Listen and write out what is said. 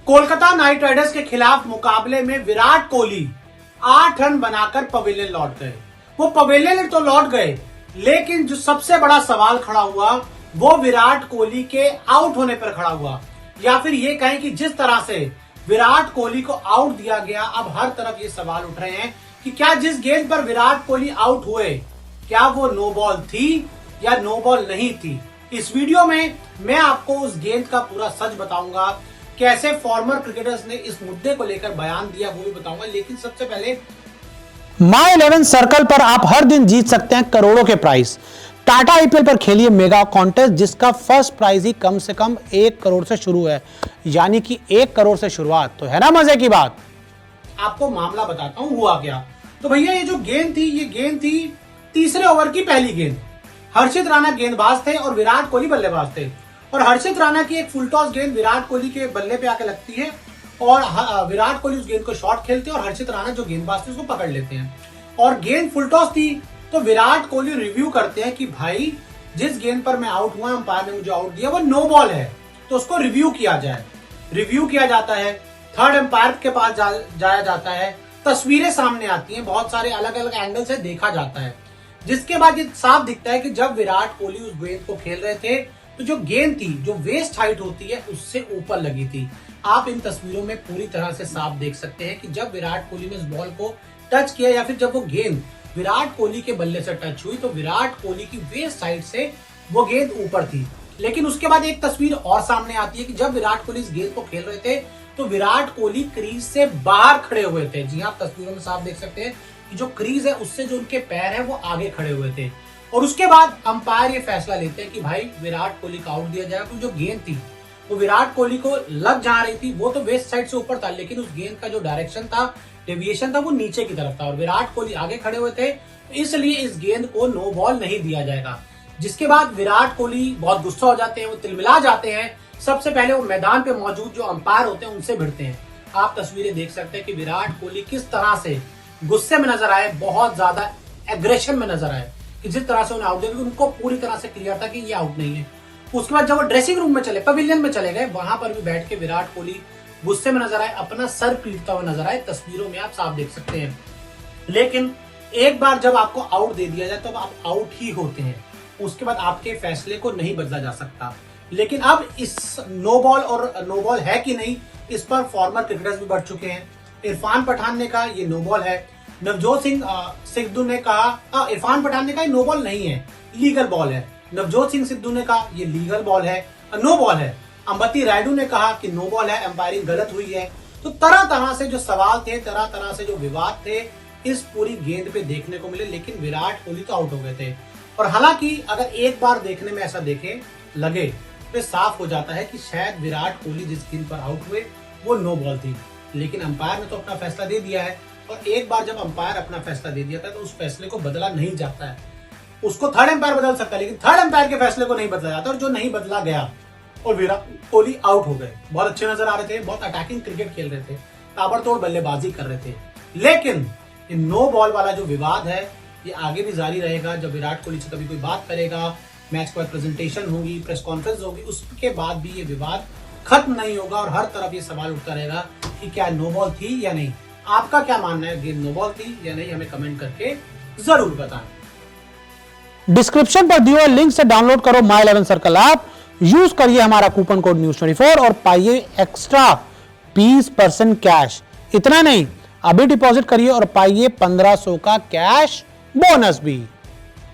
Kolkata night Riders के खिलाफ मुकाबले में विराट कोहली 8 रन बनाकर पवेलियन लौट गए। वो पवेलियन तो लौट गए, लेकिन जो सबसे बड़ा सवाल खड़ा हुआ वो विराट कोहली के आउट होने पर खड़ा हुआ, या फिर ये कहें कि जिस तरह से विराट कोहली को आउट दिया गया, अब हर तरफ ये सवाल उठ रहे हैं कि क्या जिस गेंद पर विराट कोहली आउट हुए, क्या वो नो बॉल थी या नो बॉल नहीं थी। इस वीडियो में मैं आपको उस गेंद का पूरा सच बताऊंगा, कैसे फॉर्मर क्रिकेटर्स ने इस मुद्दे को लेकर बयान दिया वो भी बताऊंगा। लेकिन सबसे पहले माई 11 सर्कल पर आप हर दिन जीत सकते हैं करोड़ों के प्राइस। टाटा आईपीएल पर खेलिए मेगा कॉन्टेस्ट, जिसका फर्स्ट प्राइज ही कम से कम 1 करोड़ से शुरू है, यानी कि 1 करोड़ से शुरुआत। तो है ना मजे की बात। आपको मामला बताता हूं हुआ क्या। तो भैया ये जो गेंद थी, ये गेंद थी तीसरे ओवर की पहली गेंद। हर्षित राणा गेंदबाज थे और विराट कोहली बल्लेबाज थे। और हर्षित राणा की एक फुल टॉस गेंद विराट कोहली के बल्ले पे आके लगती है और विराट कोहली उस गेंद को शॉट खेलते हैं और हर्षित राणा जो गेंदबाज थे उसको पकड़ लेते हैं। और गेंद फुल टॉस थी, तो विराट कोहली रिव्यू करते हैं कि भाई जिस गेंद पर मैं आउट हुआ, अंपायर ने मुझे आउट दिया, वो नो बॉल है, तो उसको रिव्यू किया जाए। रिव्यू किया जाता है, थर्ड अंपायर के पास जाया जाता है, तस्वीरें सामने आती हैं, बहुत सारे अलग अलग एंगल से देखा जाता है, जिसके बाद ये साफ दिखता है कि जब विराट कोहली उस गेंद को खेल रहे थे तो जो गेंद थी, जो वेस्ट हाइट होती है, उससे ऊपर लगी थी। आप इन तस्वीरों में पूरी तरह से साफ देख सकते हैं कि जब विराट कोहली ने इस बॉल को टच किया या फिर जब वो गेंद विराट कोहली के बल्ले से टच हुई, तो विराट कोहली की वेस्ट साइड से वो गेंद ऊपर थी। लेकिन उसके बाद एक तस्वीर और सामने आती है कि जब विराट कोहली इस गेंद को खेल रहे थे तो विराट कोहली क्रीज से बाहर खड़े हुए थे। जी आप तस्वीरों में साफ देख सकते हैं कि जो क्रीज है उससे जो उनके पैर है वो आगे खड़े हुए थे। और उसके बाद अंपायर ये फैसला लेते हैं कि भाई विराट कोहली को आउट दिया जाएगा, क्योंकि जो गेंद थी वो विराट कोहली को लग जा रही थी, वो तो वेस्ट साइड से ऊपर था, लेकिन उस गेंद का जो डायरेक्शन था, डेविएशन था, वो नीचे की तरफ था और विराट कोहली आगे खड़े हुए थे, इसलिए इस गेंद को नो बॉल नहीं दिया जाएगा। जिसके बाद विराट कोहली बहुत गुस्सा हो जाते हैं, वो तिलमिला जाते हैं। सबसे पहले वो मैदान पे मौजूद जो अंपायर होते हैं उनसे भिड़ते हैं। आप तस्वीरें देख सकते हैं कि विराट कोहली किस तरह से गुस्से में नजर आए, बहुत ज्यादा एग्रेशन में नजर आए कि जिस तरह से उन्हें आउट दिया, उनको पूरी तरह से क्लियर था कि ये आउट नहीं है। उसके बाद जब वो ड्रेसिंग रूम में चले, पवेलियन में चले गए, वहां पर भी बैठ के विराट कोहली गुस्से में नजर आए, अपना सर पीटता हुआ नजर आए। तस्वीरों में आप साफ देख सकते हैं। लेकिन एक बार जब आपको आउट दे दिया जाए तो आप आउट ही होते हैं, उसके बाद आपके फैसले को नहीं बदला जा सकता। लेकिन अब इस नो बॉल और नो बॉल है कि नहीं, इस पर फॉर्मर क्रिकेटर्स भी बढ़ चुके हैं। इरफान पठान ने कहा ये नो बॉल है, नवजोत सिंह सिद्धू ने कहा, इरफान पठान ने कहा नो बॉल नहीं है, लीगल बॉल है। नवजोत सिंह सिद्धू ने कहा ये लीगल बॉल है, नो बॉल है। अंबती रायडू ने कहा कि नो बॉल है, अंपायरिंग गलत हुई है। तो तरह तरह से जो सवाल थे, तरह तरह से जो विवाद थे इस पूरी गेंद पे देखने को मिले, लेकिन विराट कोहली तो आउट हो गए थे। और हालांकि अगर एक बार देखने में ऐसा लगे तो साफ हो जाता है कि शायद विराट कोहली जिस गेंद पर आउट हुए वो नो बॉल थी, लेकिन अंपायर ने तो अपना फैसला दे दिया है। और एक बार जब अंपायर अपना फैसला दे दिया था तो उस फैसले को बदला नहीं जाता है। उसको थर्ड अंपायर बदल सकता है, लेकिन थर्ड अंपायर के फैसले को नहीं बदला जाता। और जो नहीं बदला गया और विराट कोहली आउट हो गए। बहुत अच्छे नजर आ रहे थे, बहुत अटैकिंग क्रिकेट खेल रहे थे, ताबड़तोड़ बल्लेबाजी कर रहे थे। लेकिन ये नो बॉल वाला जो विवाद है ये आगे भी जारी रहेगा। जब विराट कोहली से कभी कोई बात करेगा, मैच के बाद प्रेजेंटेशन होगी, प्रेस कॉन्फ्रेंस होगी, उसके बाद भी ये विवाद खत्म नहीं होगा और हर तरफ ये सवाल उठता रहेगा कि क्या नो बॉल थी या नहीं। आपका क्या मानना है, गेंद नो बॉल थी या नहीं, हमें कमेंट करके जरूर बताएं। डिस्क्रिप्शन पर दिए हुए लिंक से डाउनलोड करो माई 11 सर्कल ऐप, यूज करिए हमारा कूपन कोड News24 और पाइए एक्स्ट्रा 20% कैश। इतना नहीं, अभी डिपॉजिट करिए और पाइए 1500 का कैश बोनस भी।